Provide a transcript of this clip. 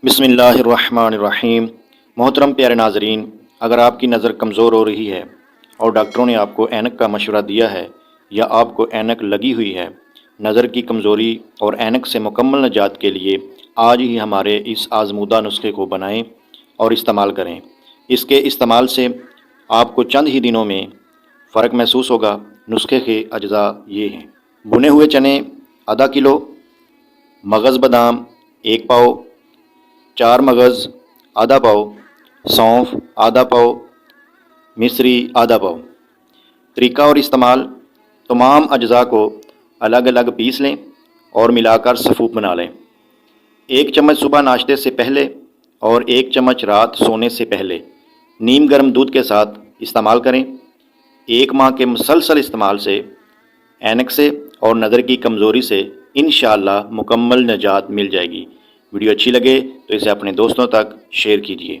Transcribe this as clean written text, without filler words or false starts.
بسم اللہ الرحمن الرحیم۔ محترم پیارے ناظرین، اگر آپ کی نظر کمزور ہو رہی ہے اور ڈاکٹروں نے آپ کو اینک کا مشورہ دیا ہے یا آپ کو اینک لگی ہوئی ہے، نظر کی کمزوری اور اینک سے مکمل نجات کے لیے آج ہی ہمارے اس آزمودہ نسخے کو بنائیں اور استعمال کریں۔ اس کے استعمال سے آپ کو چند ہی دنوں میں فرق محسوس ہوگا۔ نسخے کے اجزاء یہ ہیں: بھنے ہوئے چنے آدھا کلو، مغز بادام 1 پاؤ، 4 مغز آدھا پاؤ، سونف آدھا پاؤ، مصری آدھا پاؤ۔ طریقہ اور استعمال: تمام اجزاء کو الگ الگ پیس لیں اور ملا کر سفوف بنا لیں۔ 1 چمچ صبح ناشتے سے پہلے اور 1 چمچ رات سونے سے پہلے نیم گرم دودھ کے ساتھ استعمال کریں۔ 1 ماہ کے مسلسل استعمال سے اینک سے اور نظر کی کمزوری سے انشاءاللہ مکمل نجات مل جائے گی۔ ویڈیو اچھی لگے تو اسے اپنے دوستوں تک شیئر کیجیے۔